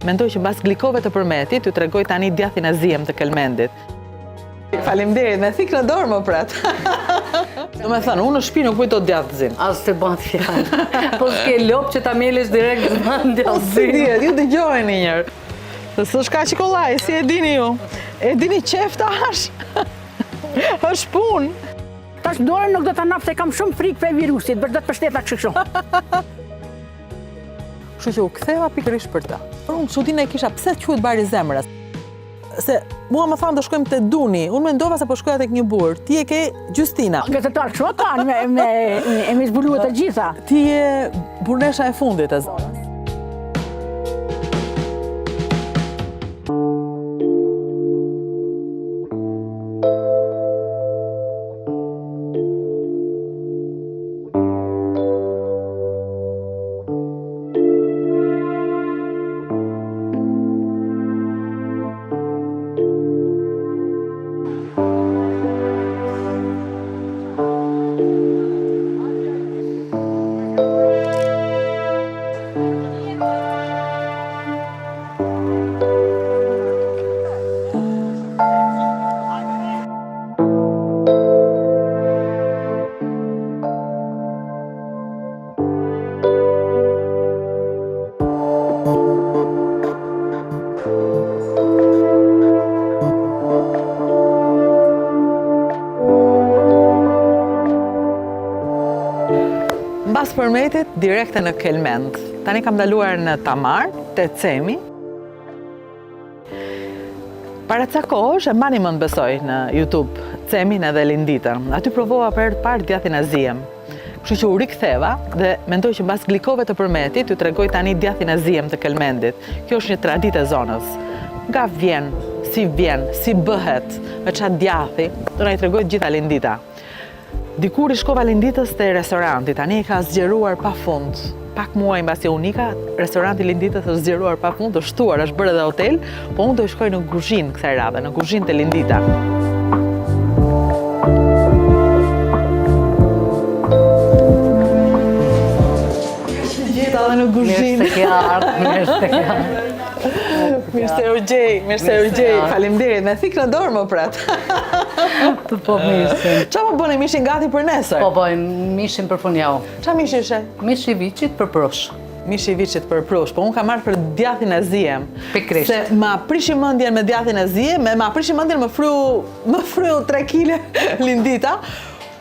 mendoj që mbas glikove të përmetit, ju tregoj tani djathin aziem të kelmendit. Faleminderit, me thik në dorë më prat. Do me thënë, unë në shtëpi nuk bëj dot djathzim. As të bëhet fjalë. Po s'ke lop që ta melesh direkt në djathzim. Si dihet, ju dëgjojeni një herë. S'është ka çikollaj, si e dini ju? E dini qef tash? Është punë. Tash dorën nuk do ta nap se kam shumë frikë për virusit, bërë do të pështeta kështu. Kështu që u ktheva pikërisht për ta. Por unë çudinë e kisha pse quhet bari i zemrës. Se mua më thanë të shkojmë te Duni, unë mendova se po shkoja tek një burr. Ti e ke Gjustina. Gazetar kështu kanë me zbuluar të gjitha. Ti je burnesha e fundit e zonës. Mbas përmetit, direkte në Kelmend. Tani kam ndaluar në Tamar, te Cemi. Para ca kohësh e mbani mend besoj në YouTube Cemin edhe Linditën. Aty provova për herë të parë djathin aziem. Kështu që u riktheva dhe mendoj që mbas glikove të përmetit, ju tregoj tani djathin aziem të Kelmendit. Kjo është një traditë e zonës. Nga vjen, si bëhet, me çfarë djathi, do na i tregoj të gjitha Lindita. Dikur i shkova Linditës te restoranti, tani i ka zgjeruar pafund. Pak muaj mbasi unë nika, restoranti Linditës është zgjeruar pafund, është shtuar, është bërë edhe hotel, po unë do i shkoj në kuzhinë kësaj radhe, në kuzhinë te Lindita. Gjeta edhe në kuzhinë. Mirë se ke ardhur, mirë se ke ardhur. Mirë se u gjej, faleminderit, me thik në dorë më prat. Po mirë se. Qa po bëni mishin gati për nesër? Po bëjmë mishin për funjavë. Qa mish ishe? Mish i viçit për prosh. Mish i viçit për prosh, po unë kam marrë për djathin aziem. Pikrisht. Se ma prishi mendjen me djathin aziem, ma prishi mendjen më fryu 3 kile Lindita,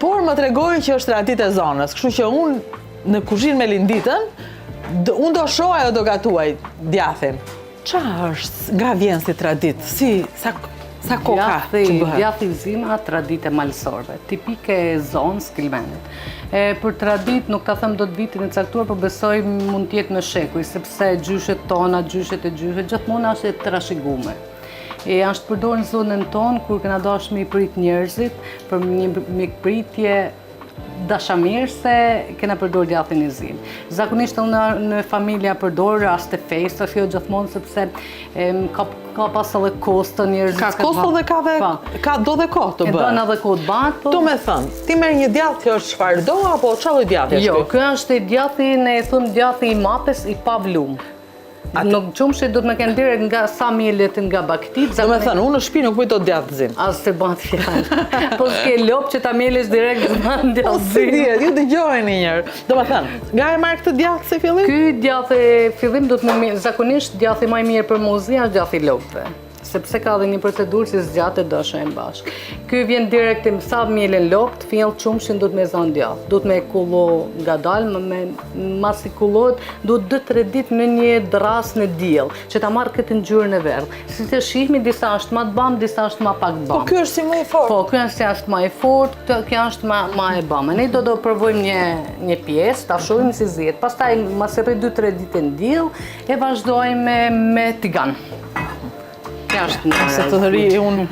por më tregoi që është traditë e zonës. Kështu që unë në kuzhinë me Linditën, unë do shoh ajo do gatuaj djathin. Qa është, nga vjen si traditë, sa koka që bëhet? Djathi zima, traditë e malësorve, tipike e zonës Kelmendit. Për traditë nuk ta them do të vitin e caktuar, por besoj mund të jetë në shekuj, sepse gjyshet tona, gjyshet e gjyshet, gjithmonë është e trashëguar. Është përdorur në zonën tonë kur kena dashur me i prit njerëzit për një mikpritje dashamirëse kena përdor djathin e zim. Zakonisht unë në familja përdor raste festa, jo gjithmonë sepse ka pas edhe kosto njerëzit. Ka kosto dhe ka do dhe kohë të bëhet. E do edhe kohë të bëhet, po. Tu me thënë, ti merr një djath që është çfarë do apo çfarë lloj djathi është? Jo, ky është djathi, ne e thon djathi i mapes i pavlum. Nuk qumshi do të më kenë direkt nga sa mielet nga baktit. Do me thënë, unë në shtëpi nuk bëj dot djathzim. As të bëhet fjalë. Po s'ke lop që ta melesh direkt në Si djathzim. dihet, ju dëgjojeni një herë. Do me thënë, nga e marrë këtë djath se fillim? Ky djathi fillim do të më zakonisht djathi më i mirë për muzi është djathi i lopëve. Sepse ka dhe një procedurë si zgjatë e dëshojnë bashkë. Ky vjen direkt sa mielën lopt, fill qumshin do të me zon djath. Do të me kullo ngadalë, mas i kullohet, do të 2-3 ditë me një dras në diell, që ta marrë këtë ngjyrën e verdhë. Si të shihmi, disa është më të bam, disa është më pak të bam. Po ky është si më i fortë. Po, ky është më i fortë, kjo është më e bam. Ne do provojmë një pjesë, ta shohim si zihet. Pastaj mas e rri 2-3 ditë në diell, e vazhdojmë me tigan. Se të dhëri unë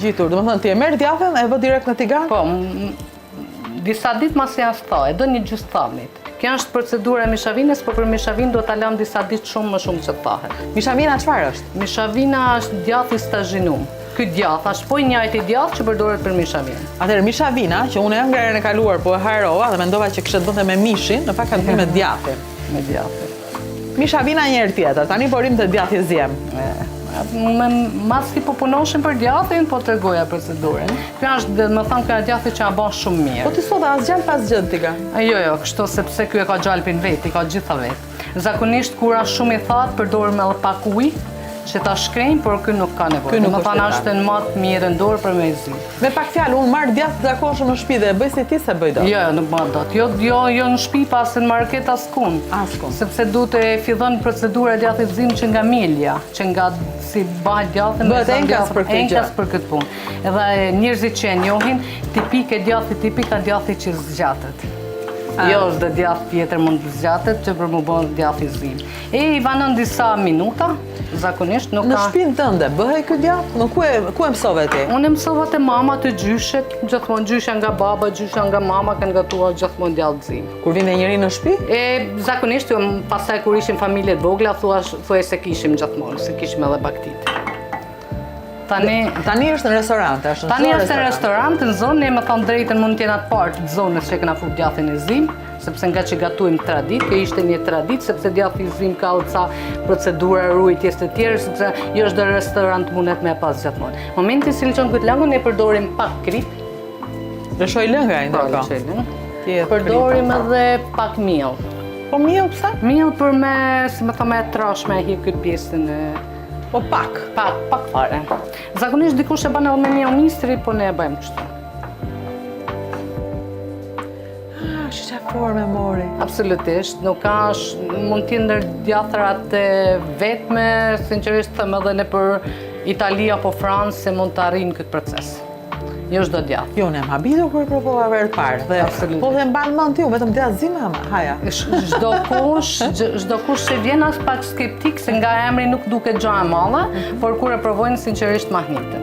gjitur, do më thënë ti e merë djathin e vë direkt në tigan? Po, disa ditë mas janë shto, e do një gjysë thamit. Kjo është procedura e mishavines, por për mishavin do t'a lam disa ditë shumë më shumë që të thahet. Mishavina çfarë është? Mishavina është djathi stazhinum. Ky djath është po i njëjti djath që përdoret për mishavinë. Atëherë mishavina, që unë jam nga herën e kaluar, po e harova dhe mendova që kishte të bënte me mishin, në fakt ka të bëjë me djathin. Me djathin. Misha vina një herë tjetër, tani porim të djathi zjem. Mas ti po punoshin për djathin, po të regoja procedurën. Kjo është, dhe më thamë, kjo është djathi që a bon shumë mirë. Po ti sot as gjallë pas gjëtë ti ka? Jo, kështu sepse kjo e ka gjalpin vetë, i ka gjitha vetë. Zakonisht kur është shumë i thatë, përdorim edhe pak ujë, që ta shkrejnë, por kjo nuk ka nevojë. Më thanë është në matë mirë ndorë për me zi. Me pak fjalë, unë marrë djathë të zakonshëm në shtëpi dhe e bëj si ti se bëj dot. Jo, nuk marrë dot. Jo në shtëpi pas në market askun. Askun. Sepse du të fillon procedura djathit zim që nga milja, që nga si bëhet djathën. Bëhet enkas për këtë gjë. Enkas për këtë punë. Edhe njerëzit që e njohin, tipike djathi tipika djathi që zgjatet. Jo është dhe djath tjetër mund të zgjatet që për më bënë djath i zim. I vanon disa minuta, zakonisht nuk Në ka... shtëpinë tënde, bëhej ky djath? Në ku e mësove ti? Unë mësova te mama të gjyshet, gjithmonë gjysha nga baba, gjysha nga mama kanë gatuar gjithmonë djath zim. Kur vinte njëri në shtëpi? Zakonisht, pastaj kur ishim familjet vogla, thuaj se kishim gjithmonë, se kishim edhe baktit. Tani është në restorant, Tani është në restorant, në zonë, ne më thonë drejtën mund t'jena të partë të zonës që këna fut djathin e zim, sepse nga që gatuim tradit, kjo ishte një tradit, sepse djathi i zim ka ca procedura rujtjes të tjerë, sepse jo është dhe restorant mundet me pas gjithmonë. Momenti si lëqon këtë langu, ne përdorim pak krip. Lëshoj lënga i ndërko. Përdorim edhe pak miell. Po miell pse? Miell për me, si më thome, trash me hi këtë pjesën e... Po pak. Pak fare. Zakonisht dikush e bën edhe me miell mistri, po ne e bëjmë kështu. Që forme mori. Absolutisht, nuk ka, mund t'i ndër djathrat vetme, sinqerisht thëmë edhe në për Itali apo Francë se mund të arrijnë këtë proces. Jo çdo djath. Jo, ne më habitur kur e provova herë parë. Dhe po dhe mban mend ti, vetëm djath zim ama, haja. Çdo kush që vjen as pak skeptik se nga emri nuk duket gjë e madhe, por kur e provojnë sinqerisht mahniten.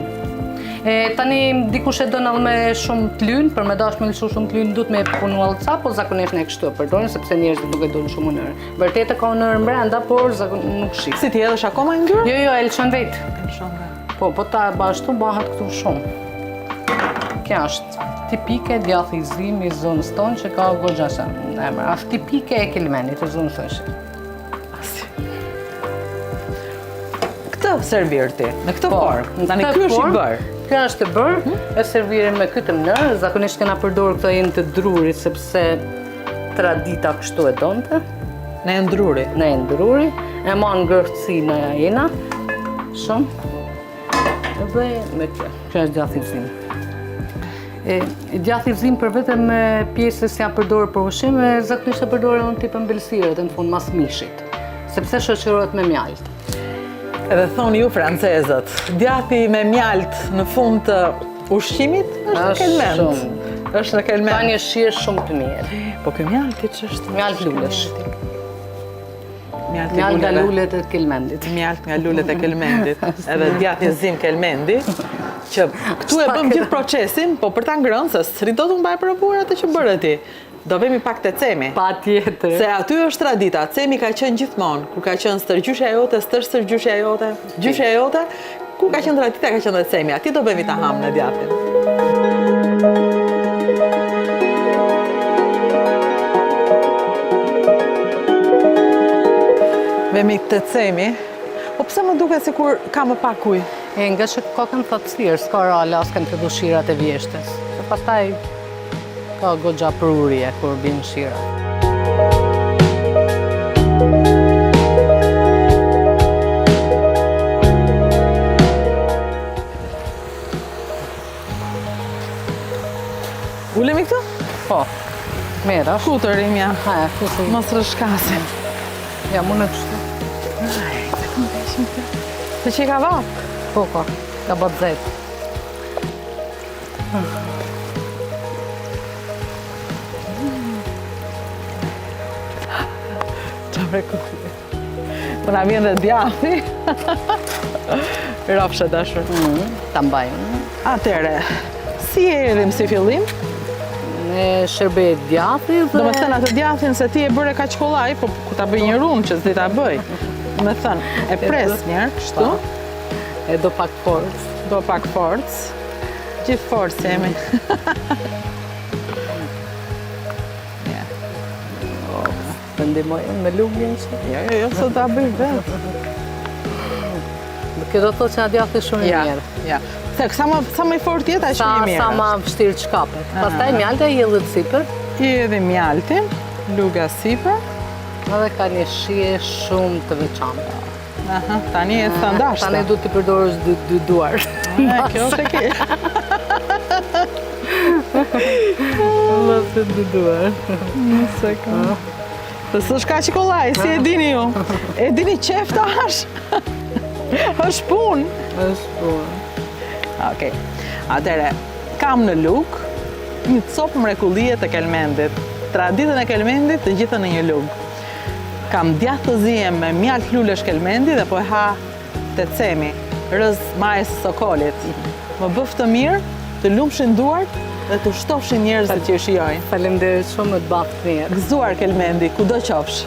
Tani dikush e don edhe me shumë të lynë, për me dash me lëshu shumë të lynë, duhet me punu ca, po zakonisht ne kështu e përdorim, sepse njerëzit nuk e duan shumë unër. Vërtet e ka unër brenda, por nuk shih. Si ti edhësh akoma ngjyrë? Jo, e lëshon vetë. Po ta bashtu bëhet këtu shumë. Kjo është tipike djathi i zim i zonës tonë që ka goxha në emër. Është tipike e Kelmenit, e zonës tonë. Këtë servir ti, në këtë formë. Tani ky është i bërë. Kjo është e bërë, e servirim me këtë mënyrë. Zakonisht kena përdorur këto jenë të drurit, sepse tradita kështu e donte. Në e ndruri. Në e ndruri. E ma në ngrëhtësi në jena. Shumë. Dhe me kjo. Kjo është djathi i zim. Djathi i zim për vetëm pjesës janë përdorur për ushqim, zakonisht e përdorur në tipë mbelësire dhe në fund mas mishit, sepse shoqërohet me mjalt. Edhe thonë ju francezët, djathi me mjalt në fund të ushqimit është në kelment. Është në kelment. Ka një shirë shumë të mirë. Po ky mjalti ç'është? Mjalt lulesh. Mjalt nga lulet e kelmendit. Mjalt nga lulet e kelmendit. Edhe djathi i zim kelmendi. Që këtu e bëm gjithë procesin, po për ta ngrënë, se s'ri do të mbaj provuar atë që bërë ti. Do vemi pak të cemi. Patjetër. Se aty është tradita, cemi ka qenë gjithmonë. Kur ka qenë stërgjyshja jote, stërgjyshja jote, gjyshja jote, kur ka qenë tradita, ka qenë dhe cemi. Aty do vemi ta hamë në djathin. Vemi të cemi, po pse më duket si kur ka më pak ujë? Nga që ka kënë thotësirë, s'ka rale, as kënë të dushirat e vjeshtes. Se pastaj ka goxha prurje kur binë shira. Ulemi këtu? Po, merë është. Kutër imja. Kutër. Mos rëshkasim. Ja, mune kështu. Se që i ka vakë? Po, ka bët zetë. Qa mrekulli. Po na vjen dhe djathi. Rafshe dashur. Ta mbajmë. Atere, si e edhim si fillim? Ne shërbej djathi dhe... Do me thënë atë djathin se ti e bërë ka qkollaj, po ku ta bëj një rumë që s'di ta bëj. Do me thënë, e pres njerë, kështu. E do pak forcë. Do pak forcë. Gjithë forcë jemi. ndihmoj, me lugin që. Jo, sot ta bëj vetë. Kjo do të thotë që na djathtë shumë i mirë. Ja. Se sa më i fort jetë, aq më i mirë. Sa më vështirë të shkapet. Pastaj mjalti i hedhet sipër. I edhe mjaltin, luga sipër. Edhe ka një shije shumë të veçantë. Aha, tani e thëndashtë. Tani du t'i përdorësh dy duar. Kjo është e ke. Mëse dy duar. Nëse ka. Dhe s'është ka që kollaj, si e dini ju? E dini qef të është? është punë. Është punë. Okej. Atëre, kam në lug një copë mrekullie të kelmendit. Traditën e kelmendit të gjithën në një lug. Kam djathtë të zihem me mjalt lulesh kelmendi dhe po e ha të cemi, rëz majës sokolit. Më bëf të mirë, të lumshin duart dhe të shtofshin njerëzit që e shijojnë. Faleminderit shumë, më të baftë mirë. Gëzuar kelmendi, kudo qofsh.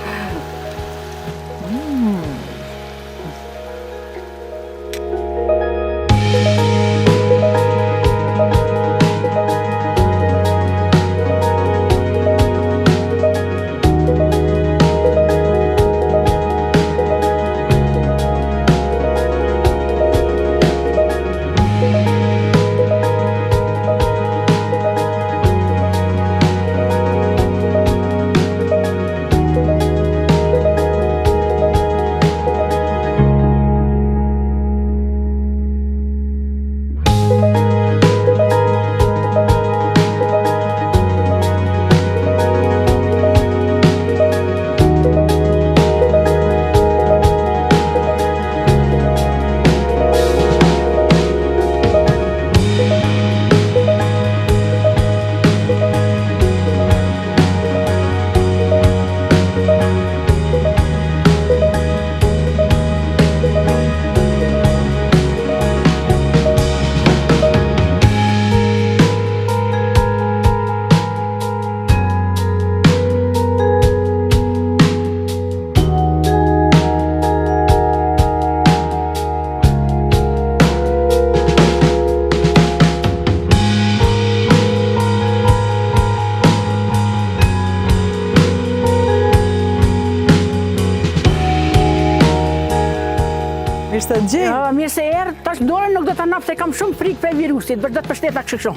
Ishte gjej. Mirë se erë, tash dorën nuk do të nap se kam shumë frikë për virusit, bërë do të pështeta kështu.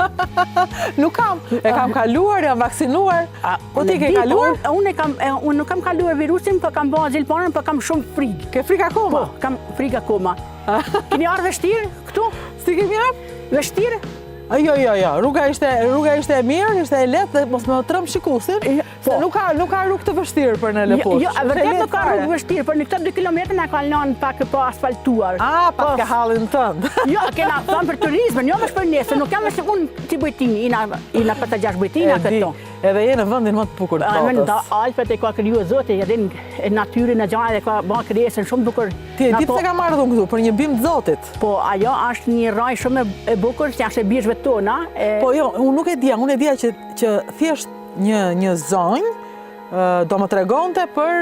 Nuk kam. E kam kaluar, jam vaksinuar. Po ti ke kaluar? Unë nuk kam kaluar virusin, po kam bëha zilponën, po kam shumë frikë. Ke frikë akoma? Po, kam frikë akoma. Keni ardhur vështirë këtu? Si kemi ardhur? Vështirë? Jo. Rruga ishte e mirë, ishte e lehtë dhe mos më trëm shikusin. Se nuk ka rrugë të vështirë për në Lepush. Jo, vërtet nuk ka rrugë vështirë, për në këto 2 kilometra na ka lënë pak po asfaltuar. Pak ke hallin tënd. Jo, kena thënë për turizmin, jo më për nesër, nuk jam më unë ti bujtini, ina për të 6 bujtina këto. Edhe je në vendin më të bukur të botës. Alpet e ka kriju Zoti, edhe natyrën e gjallë e ka bërë krijesën shumë bukur. Ti e di pse kam ardhur këtu për një bimë të Zotit. Po, ajo është një raj shumë e bukur, që është e bijshve tona. Po jo, unë nuk e dija, unë e dija që thjesht një zonjë do më tregonte për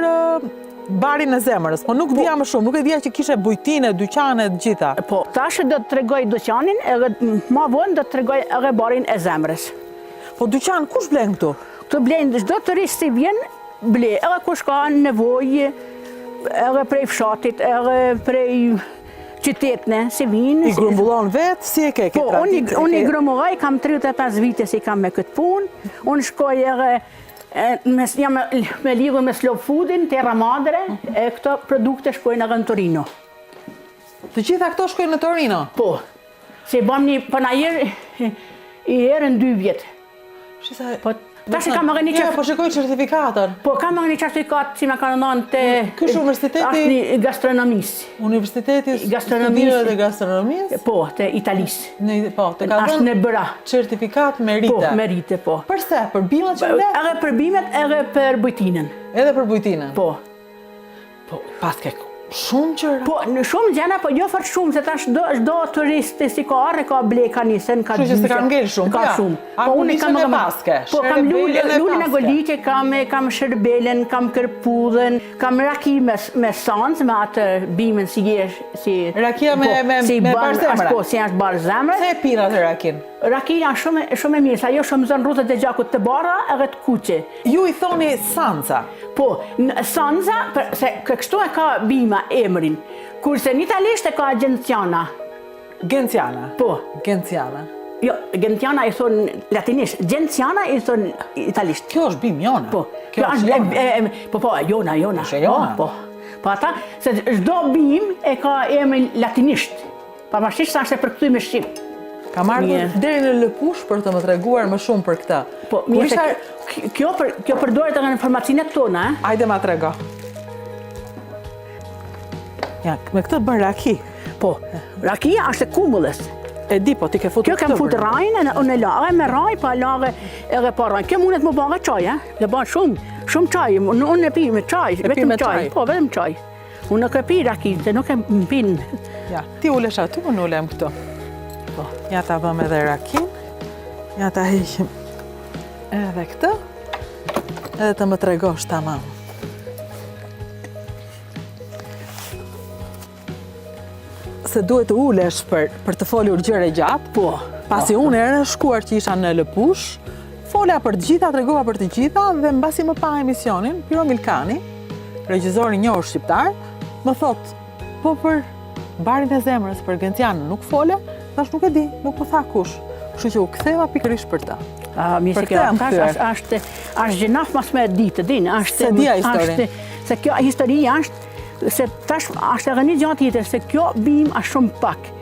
barin e zemrës, po nuk dija më shumë, nuk e dija që kishe bujtine, dyqane, gjitha. Po, tash do të tregoj dyqanin, edhe më vonë do të tregoj edhe barin e zemrës. Po dyqan, kush blen këtu? Këtu blen çdo turist si vjen, ble, edhe kush ka nevojë, edhe prej fshatit, edhe prej qytetne, si vinë. I grumbullon vetë, si e ke këtë traditë? Po, unë i grumbulloj, kam 35 vite si kam me këtë punë, unë shkoj edhe jam me lidhur me Slow Foodin, Terra Madre, e këto produkte shkojnë edhe në Torino. Të gjitha këto shkojnë në Torino? Po, se bëm një panajer i herën 2 vjetë. Po, tash kam edhe një qef... Po shikoj certifikatën. Po, kam edhe një certifikat që me kanë dhënë te... Kështë universiteti? Ashtë një gastronomisë. Universiteti studive dhe gastronomisë? Po, te Italisë. Po, te ka dhënë certifikat merite? Po, merite, po. Përse? Për bimet që mbledh? Edhe për bimet, edhe për bujtinën. Edhe për bujtinën? Po. Po, pas ke shumë qëra? Po, në shumë gjena, po jo fort shumë, se tash do turisti si ka arre, ka ble, ka nisen, ka gjyshe. Që se ka ngell shumë? Ka shumë. A kundisën e paske? Po, kam lullin e goliqe, kam shërbelen, kam kërpudhen, kam raki me sancë, me atë bimen si jesh... Rakia me bar zemra? Po, si është bar zemra. Se e pina të rakin? Rakia shumë e mirë, sa jo shumë zënë rrutët e gjakut të bara edhe të kuqe. Ju i thoni Sanza. Po, Sanza, se kështu e ka bima emrin, kurse në italisht e ka Gentiana. Gentiana. Po. Gentiana. Jo, Gentiana i thonë latinisht, Gentiana i thonë italisht. Kjo është bim jona. Po, Kjo është jona. Po, jona. Është jona. Po. Po ata, se çdo bim e ka emrin latinisht. Pavarësisht sa është e përkthyer me shqip. Kam ardhur deri në Lëpush për të më treguar më shumë për këtë. Po, mirë, kjo përdoret edhe në informacionet tona, Hajde ma trego. Ja, me këtë bën raki. Po, rakia është e kumullës. E di, po ti ke futur Kjo kam futur rajin, unë e lagë me raj, pa lagë edhe pa raj. Kjo mundet më bëga çaj, dhe bën shumë çaj. Unë e pi me çaj, vetëm çaj. Po, vetëm çaj. Unë nuk e pi rakin, se nuk e pin. Ja, ti ulesh aty, unë ulem këtu. Po, ja ta vëm edhe rakin. Ja ta heqim edhe këtë. Edhe të më tregosh tamam. Se duhet të ulesh për të folur gjëre gjatë. Po. Pasi unë erë shkuar që isha në Lëpush, fola për të gjitha, tregova për të gjitha dhe mbasi më pa emisionin, Piro Milkani, regjizor i njohur shqiptar, më thot, po për barin e zemrës, për Gentianën nuk fole, thash nuk e di, nuk po tha kush. Kështu që u ktheva pikërisht për ta. Mirë se kjo është gjenaf mas me ditë, din. Se dia histori. Se kjo historia është, se tash është edhe një gjatë tjetër, se kjo bim është shumë pak.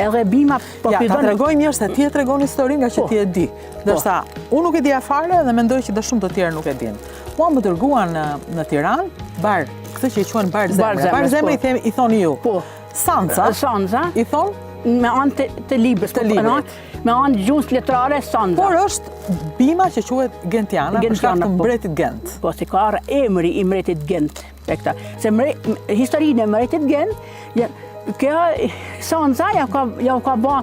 Edhe bima po ja, ta tregoj mirë se ti e tregon historinë nga që ti e di. Ndërsa unë nuk e di afare dhe mendoj që shumë të tjerë nuk e din. Mua më dërguan në Tiranë bar, këtë që i quhen bar zemre. Bar zemre i thoni ju. Po. Sanza. I thon me anë të librës, me anë gjuhës letrare Sanza. Por është bima që quhet Gentiana, për shkak të mbretit Gent. Po, se ka emri i mbretit Gent. Se historinë e mbretit Gent, kjo Sanza ja ka ba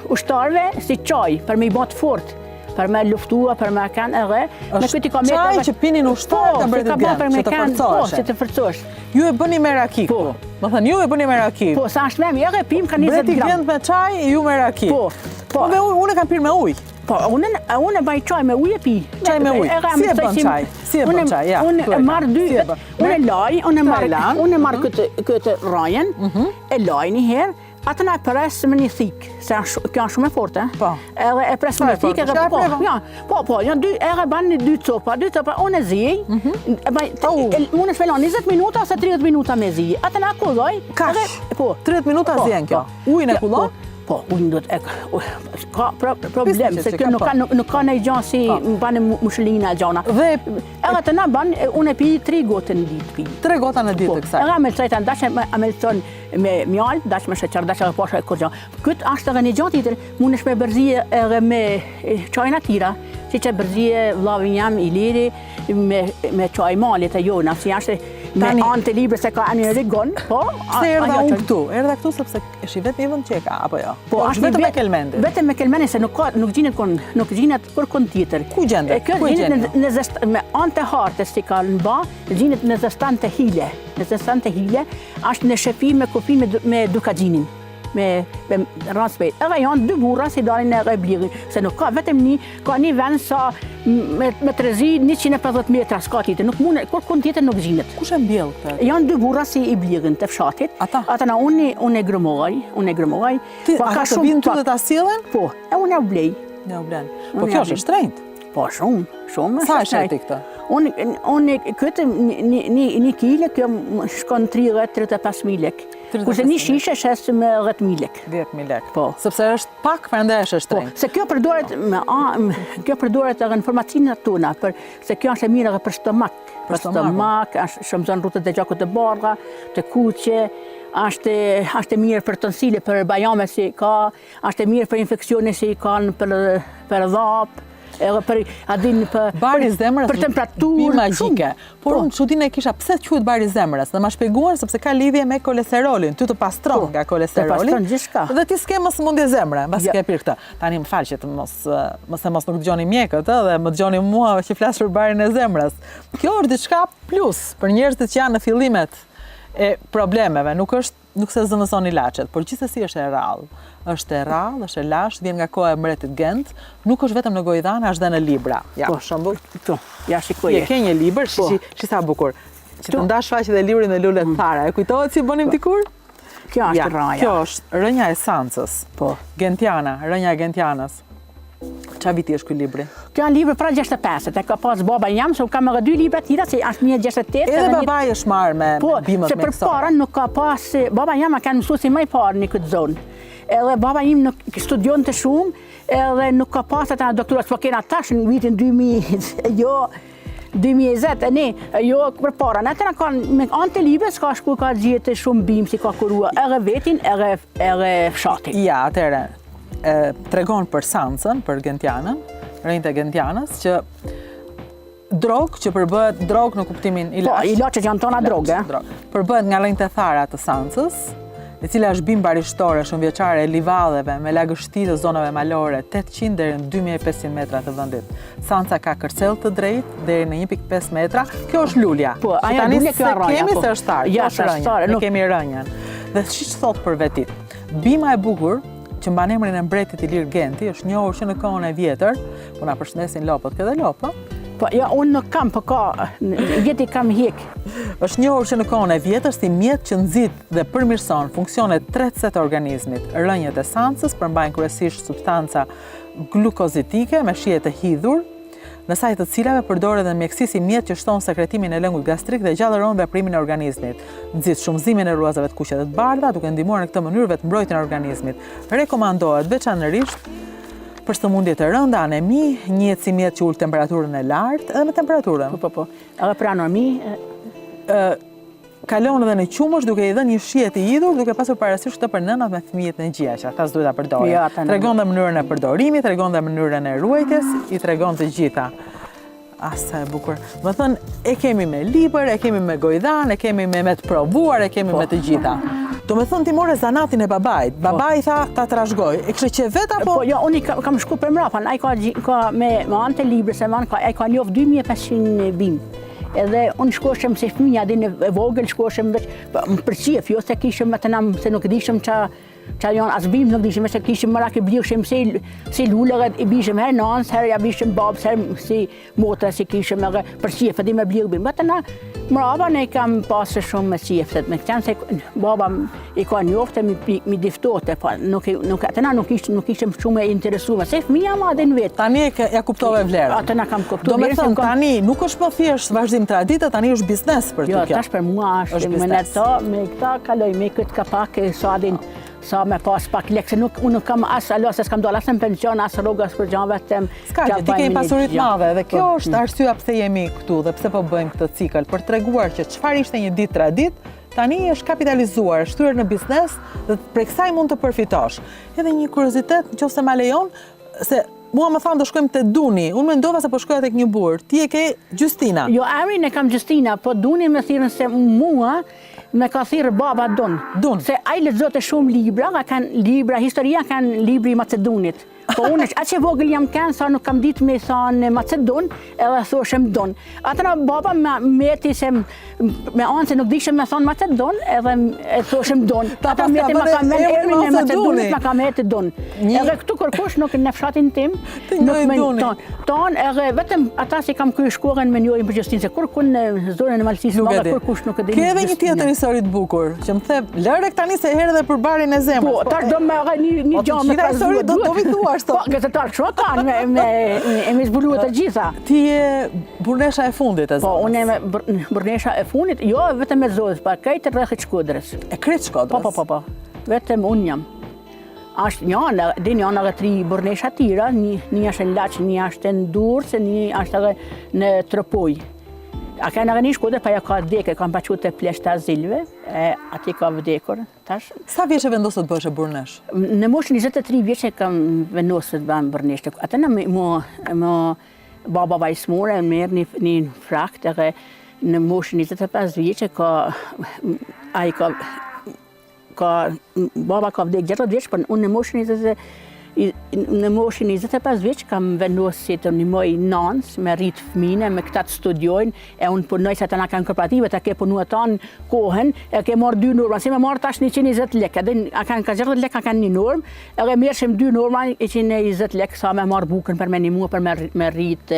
ushtarve si qaj, për me i bat fort, për me luftua, për me kanë edhe. Është qaj që pinin ushtarë të mbretit Gent, që të forcohesh. Po, që të forcohesh. Ju e bëni me raki. Po. Më thënë, ju e bëni me raki. Po, sa është me edhe pim ka 20 gram. Mbreti Gent me qaj, ju me raki. Po. Unë e kam pirë me ujë. Po, unë e baj qaj me ujë e pi. Qaj me ujë. Si e bën qaj? Si e bën qaj? Ja. Unë e marr unë e marr këtë rajen, e laj një herë, atë na pres me një thik, se kjo është shumë e fortë, Po. Edhe e pres me një thik, edhe ban dy copa, unë e zij, unë e shvelon 20 minuta ose 30 minuta me zij. Atë na kulloj. Kash. 30 minuta zjen kjo. Ujin e kullon? Po, ujnë do të ka problem, se kjo nuk ka në i gjanë si banë mushelina e gjana. Edhe të na banë, unë e pi 3 gotë në ditë pi. 3 gota në ditë kësaj. Edhe me lëcajta në dashë, me lëcon me mjallë, dashë me sheqer, dashë e poshe e kur gjanë. Këtë ashtë edhe një gjatë tjetër, mund është me bërzije edhe me qajna tira, si që bërzije vlavin jam i liri, me qaj malit e jona, si ashtë me anë të libre se ka anë një rigon, po. Se erdha unë këtu, sepse është i vetë një vënd qeka, apo jo? Po, është vetëm me kelmendit. Vetëm me kelmendit, se nuk gjinet për kon tjetër. Ku gjendet? Kjo gjinet me anë të hartës si ka në ba, gjinet në zestan të hile. Në zestan të hile, është në shefi me kufi me dukagjinin. Me ranspejt. Edhe janë 2 burra si dalin e blirin. Se nuk ka vetëm ka një vend sa me trezi 150 metra s'ka tjetër. Nuk mune, kur kon tjetër nuk gjinet. Kush e mbjell këtë? Janë 2 burra si i blirin të fshatit. Ata na unë e grëmoj. Ata të vinë të ta sjellen? Po, e unë e u blej. Po kjo është shtrenjtë? Po, shumë. Sa është e ti këtë? Unë këtë një kile, kjo shkon 30-35.000 lek. Kurse një shishe shesë me 10.000 lek. 10.000 lek. Po. Sepse është pak, prandaj është shtrenjtë. Po, se kjo përdoret edhe në farmacinat tona, se kjo është e mirë edhe për stomak. Për stomak, është shëmëzon rrutët e gjakut të bardha, të kuqe, është e mirë për tonsile, për bajame si ka, është e mirë për infekcione si kanë për dhap, edhe bari zemrës, për temperaturë. Bim magjike. Por unë çudinë e kisha pse quhet bari zemrës, dhe ma shpjeguar sepse ka lidhje me kolesterolin, ty të pastron nga kolesteroli. Dhe ti s'ke më sëmundje zemre, mbas ke pirë këtë. Tani më fal që të mos nuk dëgjoni mjekët, dhe më dëgjoni mua që flas për barin e zemrës. Kjo është diçka plus për njerëzit që janë në fillimet e problemeve, nuk se zëvendëson ilaçet, por gjithsesi është e rrallë. Është e rrallë, është e lashtë, vjen nga koha e mbretit Gent, nuk është vetëm në gojdhana, është dhe në libra. Ja, për shembull, Këtu, ja shikoje. ke një libër, shi sa bukur. Që të ndash faqet e librit në lulet para. E kujtohet si bënim dikur? Kjo është rraja. Kjo është rënja e Sancës. Po. Gentiana, rënja e Gentianës. Qa viti është ky libri? Kjo janë libër pra 65, e ka pas baba jam, se kam edhe 2 libra tjera, se është 168. Edhe babai është marrë me bimët se me përpara nuk ka pas, baba jam a kanë mësuesi më i parë në këtë zonë. Edhe baba im nuk studionte shumë, edhe nuk ka pas ata doktorat, po kena tash në vitin 2000, jo 2020, jo përpara. Në atëra kanë me anë të libres ka shku ka gjetë shumë bimë si ka kurua, edhe vetin, edhe fshatin. Ja, atëre, tregon për Sancën, për Gentianën, rënjtë e Gentianës, që drogë që përbëhet drogë në kuptimin ilaç. Po, ilaçet janë tona drogë. Përbëhet nga rënjtë e thara të Sancës, e cila është bimë barishtore shumëvjeçare e livadheve me lagështi të zonave malore 800 deri në 2500 metra të vendit. Sanca ka kërcell të drejtë deri në 1.5 metra. Kjo është lulja. Po, ajo lulja kjo rënja. Kemi se është tarë, ja, është rënja. Ne kemi rënjën. Dhe siç thot për vetit, bima e bukur që mban emrin e mbretit Ilir Genti, është njohur që në kohën e vjetër, po na përshëndesin lopët, këtë lopë. Po, ja, unë nuk kam, po ka, jeti kam hik. Është njohur që në kohën e vjetër si mjet që nxit dhe përmirëson funksionet tretëse të organizmit. Rënjët e Sancës përmbajnë kryesisht substanca glukozitike me shije të hidhur, në saj të cilave përdoret edhe mjeksi si mjet që shton sekretimin e lëngut gastrik dhe gjallëron veprimin e organizmit. Nxit shumëzimin e rruazave të kuqe dhe të bardha, duke ndihmuar në këtë mënyrë vetëmbrojtjen e organizmit. Rekomandohet veçanërisht për sëmundje të rënda, anemi, njihet si mjet që ul temperaturën e lartë edhe me temperaturën. Po. Edhe për anormi, kalon edhe në qumësh duke i dhënë një shije të hidhur, duke pasur parasysh këtë për nënat me fëmijët në gjia, që ata s'duhet ta përdorin. Ja, tregon dhe mënyrën e përdorimit, tregon dhe mënyrën e ruajtjes, i tregon të gjitha. Sa e bukur. Më thënë, e kemi me libër, e kemi me gojdhan, e kemi me të provuar, e kemi me të gjitha. Do me thënë ti more zanatin e babait. Babai tha ta trashëgoj. E kështë që vet apo? Po, jo, unë kam shku për mrapa, ai ka me anë të librit, se ai ka njoft 2500 bimë. Edhe unë shkoshem se fëmija dhe në vogël shkoshem më përqif, jo se kishim atë nam, se nuk dishim qa janë as bimë nuk dishim, se kishim mërak i bjishim si lullëgat, i bishim her nëns, her ja bishim babës, her si motra si kishim edhe përqif, edhe me bljëg bimë. Bëtë na mraba ne kam pasë shumë me qiftet, me këtëm se baba i ka njofte mi diftote, atëna nuk ishim shumë e interesume, se fëmija ma dhe në vetë. Tani ja kuptove vlerën. Atëna kam kuptu. Do me thënë, tani nuk është më thjesht vazhdim tradite, tani është biznes për të kjo. Jo, tash për mua është me këta kaloj, me këtë kapak sa me pas pak lekë, se unë nuk kam as se s'kam dollë as në pension, as rrugë, as për gjanë vetëm. Ska që ti kemi pasurit madhe dhe kjo është arsyeja pse jemi këtu dhe pse po bëjmë këtë cikël, për treguar që çfarë ishte një ditë tradit, tani është kapitalizuar, është shtyr në biznes dhe prej kësaj mund të përfitosh. Edhe një kuriozitet, nëse ma lejon, se mua më thanë do shkojmë te Duni, unë mendova se po shkoja tek një burr. Ti e ke Gjustina. Jo, emrin e kam Gjustina, po Duni më thirrën se mua me ka thirrë baba Dun. Se ai lexonte shumë libra, historia kanë libri i Macedonit. Po unë që vogël jam kanë, sa nuk kam ditë me thanë Macedon, edhe thoshem Don. Atëra baba meti se me anë se nuk dishëm me thanë Macedon, edhe thoshem Don. Ata meti ma ka men emrin e Macedonit, ma ka meti Don. Edhe këtu kërkush nuk në fshatin tim, nuk me tonë, edhe vetëm ata si kam kry shkohen me njojnë për Gjustinë, se kur kun në zonën e Malësisë madhe, kërkush nuk e dini. Ke edhe një tjetër histori të bukur, që më the, lërë tani se herë dhe për barin e zemrës. Po, tash do me një gjamë me histori do vi thuash. Po, gazetar shumë kanë me zbuluar të gjitha. Ti je burnesha e fundit e zonës? Po, unë e burnesha e fundit, jo vetëm e zonës, pa krejtë rreth Shkodrës. E krejtë Shkodrës? Po. Vetëm unë jam. Ashtë njëna edhe 3 burnesha tira, një është në Laç, një është në Durrës, një është edhe në Tropoj. A ka në një Shkodër, pa ja ka vdekur, kam paçu të pleshta azilve, ati ka vdekur. Sa vjeç e vendosët të bësh e burnesh? Në moshën 23 vjeç e kam vendosur të bëjmë burnesh. Atë më baba vajzmore merr një frakt, edhe në moshën 25 vjeç baba ka vdekur 60 vjeç, por unë në moshën në moshin 25 vjeç kam vendosur si të ndihmoj nanës me rrit fëmijë, me këta të studiojnë, e unë punoj se ata na kanë kooperative, ta ke punuar tan kohën, e ke marr 2 norma, si më marr tash 120 lekë, edhe a kanë ka 60 lekë kanë një normë, edhe merrshim 2 norma 120 lekë sa me marr bukën për me ndihmuar për me rrit.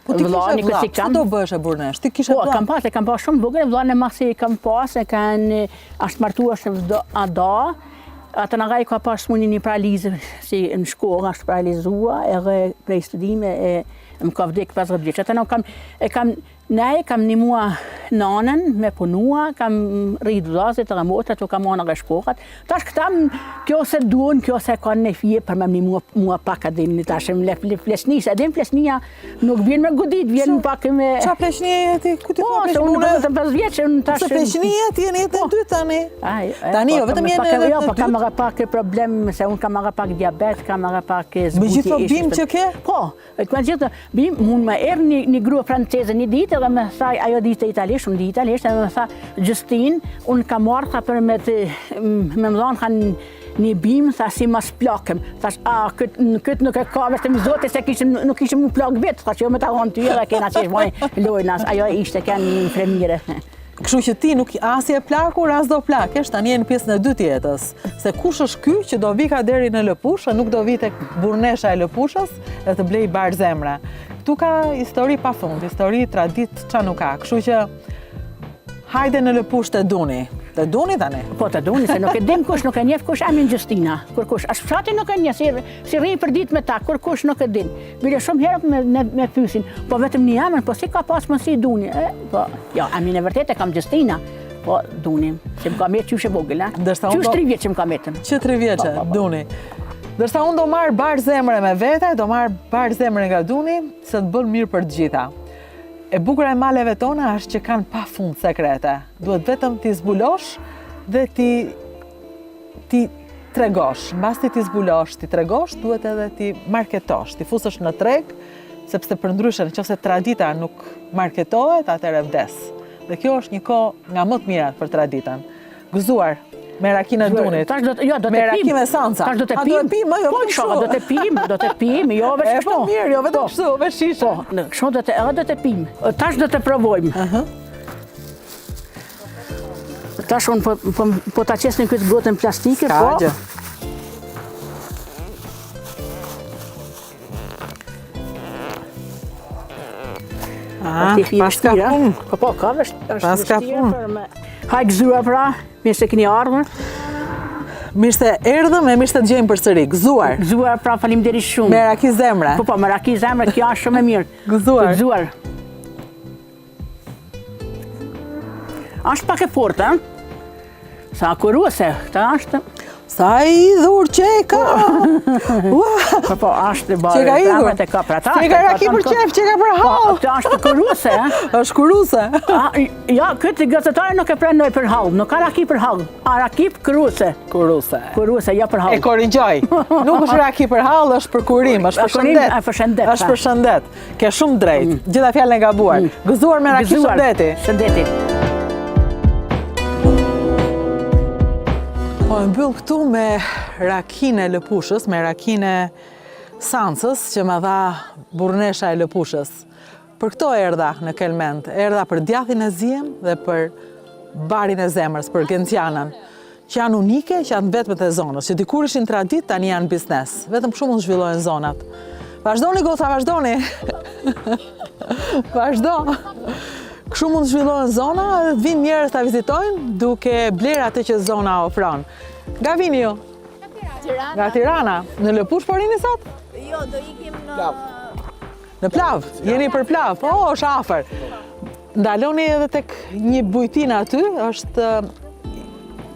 Po ti kishe vlla, çfarë do bësh e burnesh? Ti kishe Po, vlla? kam pas shumë vogël, vllane masi kam pas, e kanë ashtë martuar se ada, atë nga i ka pas mundi një paralizë si në shkollë, ashtë paralizua, edhe prej studime e më ka vdek 50 vjeç. Atë kam ndihmua nanën me punua, kam rrit vllazët edhe motrat, kam marrë nga shkokat. Tash këta kjo se duan, kjo se kanë në fije për me ndihmua mua pak adin tash me flesnisë. Edhe flesnia nuk vjen me godit, vjen pak me. Çfarë fleshnie ti? Ku ti ka Po, unë vetëm 5 vjeç, unë tash. Se fleshnie ti jeni jetën ty tani. Tani jo, vetëm jeni edhe. Jo, po kam edhe pak problem se unë kam edhe pak diabet, kam edhe pak zbutje. Me gjithë bim që ke? Po, me gjithë bim, mund më erë një grua franceze një ditë edhe me tha, ajo dite italisht, unë di italisht, edhe me tha, Justin, unë kam marrë tha për me më dhanë kanë një bim, tha si mas plakëm. Thash, këtë nuk e ka vetëm Zoti se nuk kishim u plak vetë, thash jo me ta honë ty edhe kena që shmoj lojnas, ajo ishte kanë një fremire. Kështu që ti nuk as je plakur, as do plakesh, tani je në pjesën e dytë jetës. Se kush është ky që do vika deri në Lëpushë, nuk do vi tek burnesha e Lëpushës dhe të blej bar zemra. Këtu ka histori pafund, histori tradit ç'a nuk ka. Kështu që hajde në Lëpushë të duni. Të duni tani? Po të duni, se nuk e dim kush, nuk e njeh kush Amin Justina. Kur kush, as fshati nuk e njeh, si rri për ditë me ta, kur kush nuk e din. Bile shumë herë me pyesin, po vetëm një emër, po si ka pas më si duni? Po, jo, Amin e vërtet e kam Justina. Po duni, që më ka metë qyshe vogël, a? Qysh 3 vjeç që më ka metën. Që 3 vjeçe, duni. Dërsa unë do marrë barë zemre me vete, do marrë barë zemre nga duni, se të bënë mirë për të gjitha. E bukura e maleve tona është që kanë pa fund sekrete. Duhet vetëm t'i zbulosh dhe ti tregosh. Mbas ti zbulosh, ti tregosh, duhet edhe ti marketosh, ti fusësh në treg, sepse për ndryshe nëse tradita nuk marketohet, atëherë vdes. Dhe kjo është një kohë nga më të mirat për traditën. Gëzuar me rakinë e dunit. Me rakinë me sanca. Tash do të pim. Po, do të pim, jo veç kështu. Po mirë, jo vetëm kështu, veç shishe. Po, kështu do të pim. Tash do të provojmë. Tash unë po ta qesni këtë gotën plastike, po. Gjë. Pas ka punë. Po, ka vështirë. Pas ka punë. Hajë gëzuar pra, mirë se keni ardhur. Mirë se erdhëm e mirë se të gjejmë përsëri. Gëzuar. Gëzuar pra, faleminderit shumë. Me raki zemre. Po, me raki zemre, kjo është shumë e mirë. Gëzuar. Gëzuar. Ashtë pak e fortë, sa kuruese, këta është. Sa i dhur që e ka! Po, ashtë barë. Që ka idhur? Që ka raki për qef, që ka për hall! Këta është kuruese, është kuruse. Ja, këtë gazetare nuk e prenoj për hall, nuk ka raki për hall, a raki për kuruse. Kuruse. Kuruse, ja për hall. E korrigjoj. Nuk është raki për hall, është për kurim, është për shëndet. Është për shëndet. Ke shumë drejt. Gjitha fjalën e gabuar. Gëzuar me raki shëndeti. Shëndeti. Po e mbyll këtu me rakinë e Lëpushës, me rakinë e Sancës që më dha burnesha e Lëpushës. Për këto erdha në Kelmend, erdha për djathin e Ziem dhe për barin e zemrës, për Gencianën, që janë unike, që janë vetmet e zonës, që dikur ishin tradit, tani janë biznes. Vetëm kështu mund zhvillohen zonat. Vazhdoni goca, vazhdoni. Vazhdo. Kështu mund të zhvillohen zona, dhe vinë njerëz ta vizitojnë duke bler atë që zona ofron. Nga vini ju? Nga Tirana. Në Lëpushë po rini sot? Jo, do ikim Në Plav. Jeni për Plav. Po, është afër. Ndaloni edhe tek një bujtinë aty, është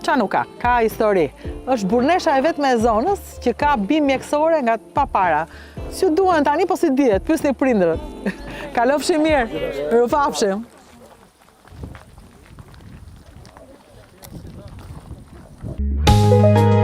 qa nuk ka? Ka histori. Është burnesha e vetme e zonës që ka bim mjekësore nga pa para. Si duhen tani, po si dihet, pyesni prindërët. Kalofshim mirë, rufafshim. Thank you.